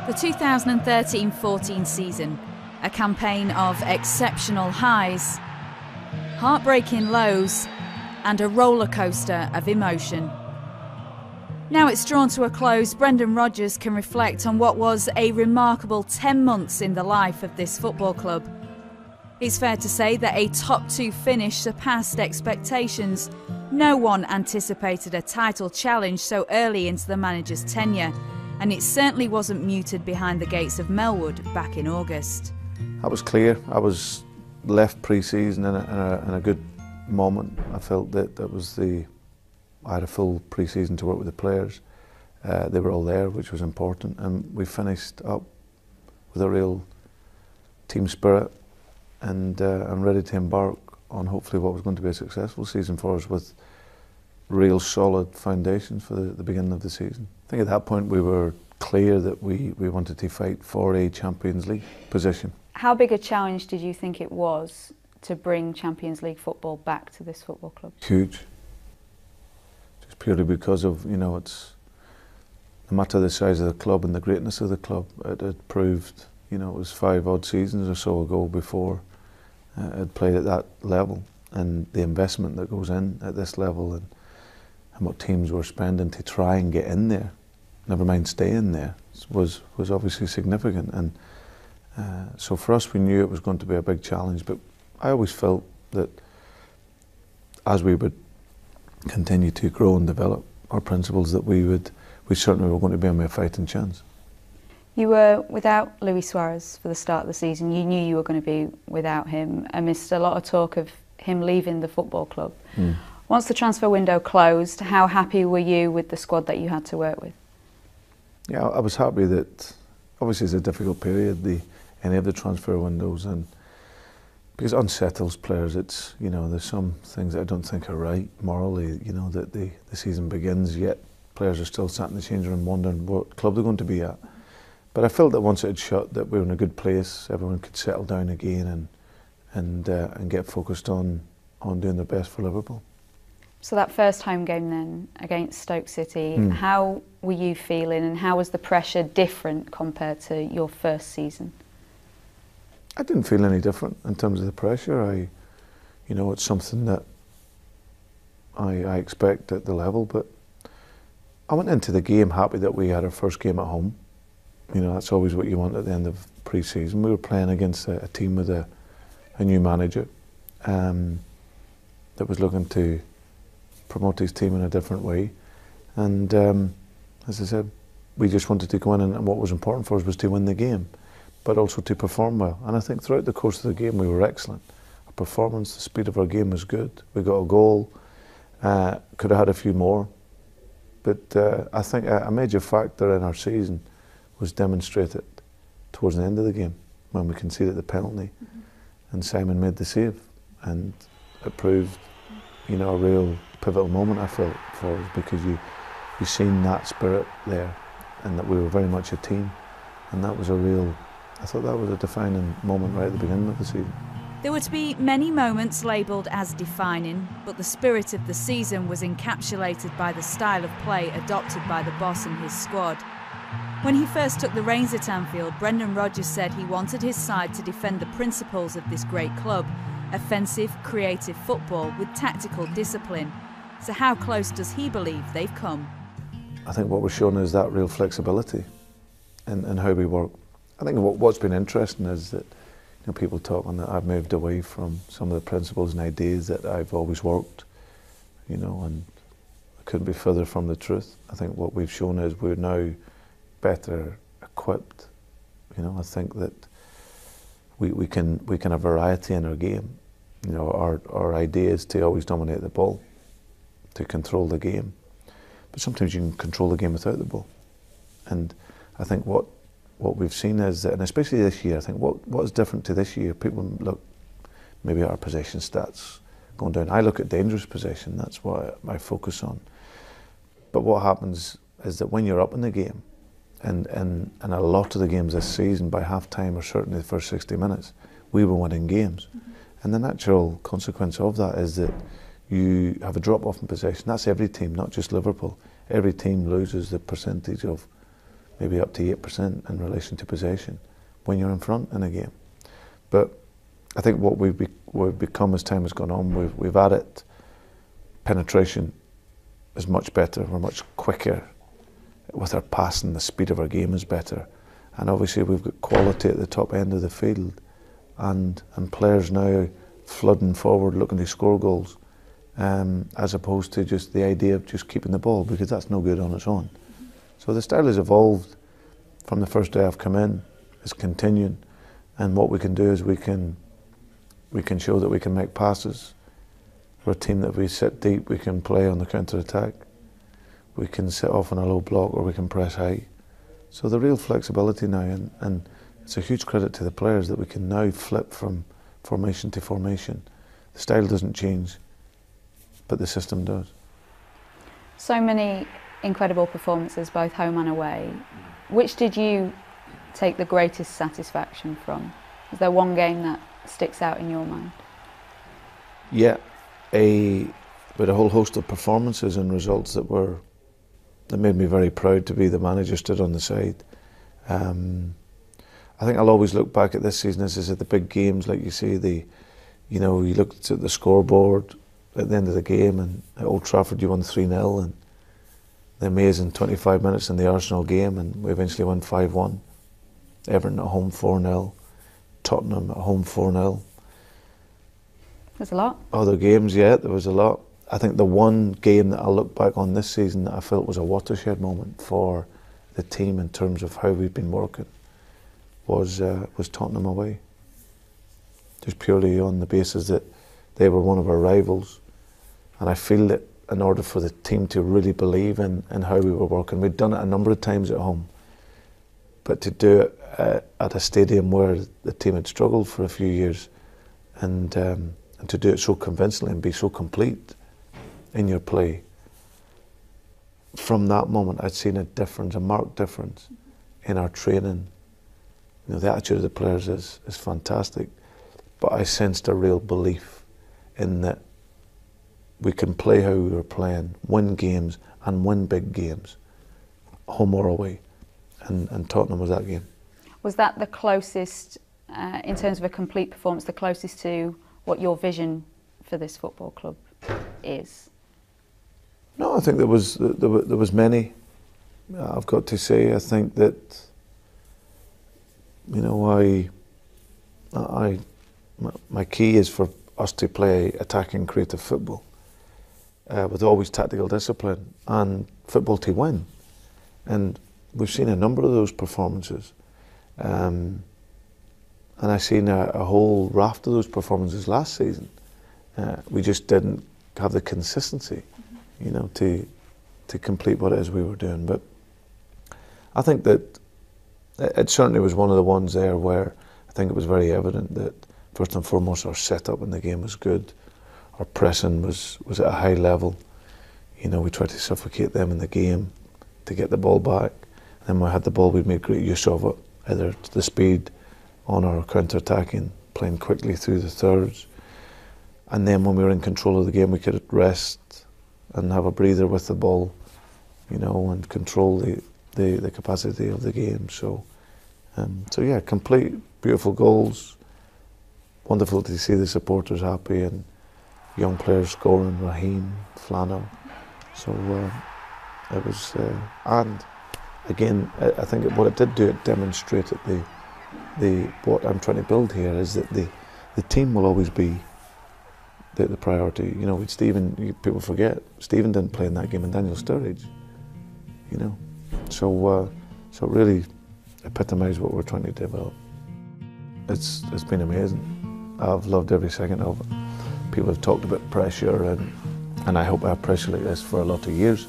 The 2013-14 season, a campaign of exceptional highs, heartbreaking lows, and a roller coaster of emotion. Now it's drawn to a close, Brendan Rodgers can reflect on what was a remarkable 10 months in the life of this football club. It's fair to say that a top two finish surpassed expectations. No one anticipated a title challenge so early into the manager's tenure, and it certainly wasn't muted behind the gates of Melwood back in August. That was clear. I was left pre-season in a good moment. I felt that I had a full pre-season to work with the players. They were all there, which was important, and we finished up with a real team spirit, and I'm ready to embark on hopefully what was going to be a successful season for us with real solid foundations for the beginning of the season. I think at that point we were clear that we wanted to fight for a Champions League position. How big a challenge did you think it was to bring Champions League football back to this football club? Huge. Just purely because of, it's no matter the size of the club and the greatness of the club, it had proved, it was 5 odd seasons or so ago before it had played at that level, and the investment that goes in at this level and what teams were spending to try and get in there, never mind stay in there, was obviously significant. And so for us, we knew it was going to be a big challenge, but I always felt that as we would continue to grow and develop our principles, that we certainly were going to be on a fighting chance. You were without Luis Suarez for the start of the season. You knew you were going to be without him amidst a lot of talk of him leaving the football club. Once the transfer window closed, how happy were you with the squad that you had to work with? Yeah, I was happy that, obviously it's a difficult period, any of the transfer windows, and because it unsettles players. It's, there's some things that I don't think are right morally, that the season begins, yet players are still sat in the changing room wondering what club they're going to be at. But I felt that once it had shut, that we were in a good place, everyone could settle down again and get focused on doing their best for Liverpool. So that first home game then against Stoke City, how were you feeling, and how was the pressure different compared to your first season? I didn't feel any different in terms of the pressure. It's something that I expect at the level, but I went into the game happy that we had our first game at home. That's always what you want at the end of pre-season. We were playing against a team with a new manager that was looking to promote his team in a different way, and as I said, we just wanted to go in, and what was important for us was to win the game, but also to perform well. And I think throughout the course of the game we were excellent. Our performance, the speed of our game was good. We got a goal, could have had a few more, but I think a major factor in our season was demonstrated towards the end of the game when we conceded the penalty and Simon made the save, and it proved, a real pivotal moment, I felt, for us, because you seen that spirit there and that we were very much a team, and that was I thought that was a defining moment right at the beginning of the season. There were to be many moments labelled as defining, but the spirit of the season was encapsulated by the style of play adopted by the boss and his squad. When he first took the reins at Anfield, Brendan Rodgers said he wanted his side to defend the principles of this great club: offensive, creative football with tactical discipline. So how close does he believe they've come? I think what we're showing is that real flexibility in how we work. I think what's been interesting is that people talking that I've moved away from some of the principles and ideas that I've always worked, and I couldn't be further from the truth. I think what we've shown is we're now better equipped. I think that we can have variety in our game. Our idea is to always dominate the ball, to control the game, but sometimes you can control the game without the ball. And I think what we've seen is that, and especially this year, I think what is different to this year, people look maybe at our possession stats going down. I look at dangerous possession, that's what I focus on. But what happens is that when you're up in the game, and a lot of the games this season, by half time or certainly the first 60 minutes, we were winning games. And the natural consequence of that is that you have a drop off in possession. That's every team, not just Liverpool. Every team loses the percentage of maybe up to 8% in relation to possession when you're in front in a game. But I think what we've become as time has gone on, we've added penetration is much better. We're much quicker with our passing. The speed of our game is better, and obviously we've got quality at the top end of the field, and players now flooding forward looking to score goals, as opposed to just the idea of just keeping the ball, because that's no good on its own. So the style has evolved from the first day I've come in. It's continuing, and what we can do is we can show that we can make passes. We're a team that we sit deep, we can play on the counter-attack, we can sit off on a low block, or we can press high. So the real flexibility now, and it's a huge credit to the players that we can now flip from formation to formation. The style doesn't change, but the system does. So many incredible performances, both home and away. Which did you take the greatest satisfaction from? Is there one game that sticks out in your mind? Yeah, with a whole host of performances and results that made me very proud to be the manager, stood on the side. I think I'll always look back at this season as at the big games, like you say, you looked at the scoreboard at the end of the game, and at Old Trafford you won 3-0, and the amazing 25 minutes in the Arsenal game, and we eventually won 5-1. Everton at home 4-0, Tottenham at home 4-0. There's a lot. Other games, yeah, there was a lot. I think the one game that I look back on this season that I felt was a watershed moment for the team in terms of how we've been working was Tottenham away. Just purely on the basis that they were one of our rivals, and I feel that in order for the team to really believe in how we were working, we'd done it a number of times at home, but to do it at a stadium where the team had struggled for a few years, and to do it so convincingly and be so complete in your play, from that moment I'd seen a difference, a marked difference in our training. The attitude of the players is fantastic, but I sensed a real belief in that we can play how we were playing, win games and win big games, home or away, and Tottenham was that game. Was that the closest, in terms of a complete performance, the closest to what your vision for this football club is? No, I think there was many. I've got to say, I think that, my key is for us to play attacking, creative football, with always tactical discipline and football to win. And we've seen a number of those performances. And I've seen a whole raft of those performances last season. We just didn't have the consistency, to complete what it is we were doing. But I think that it certainly was one of the ones there where I think it was very evident that first and foremost our setup in the game was good. Our pressing was at a high level. We tried to suffocate them in the game to get the ball back. And then when we had the ball, we'd make great use of it, either the speed on our counter-attacking, playing quickly through the thirds. And then when we were in control of the game, we could rest and have a breather with the ball, and control the capacity of the game. So yeah, complete, beautiful goals. Wonderful to see the supporters happy and young players scoring, Raheem, Flano. So it was, and again, I think what it did do, it demonstrated what I'm trying to build here is that the team will always be the priority. With Stephen, people forget, Stephen didn't play in that game, and Daniel Sturridge, So it really epitomised what we're trying to develop. It's been amazing. I've loved every second of it. People have talked about pressure, and I hope I have pressure like this for a lot of years.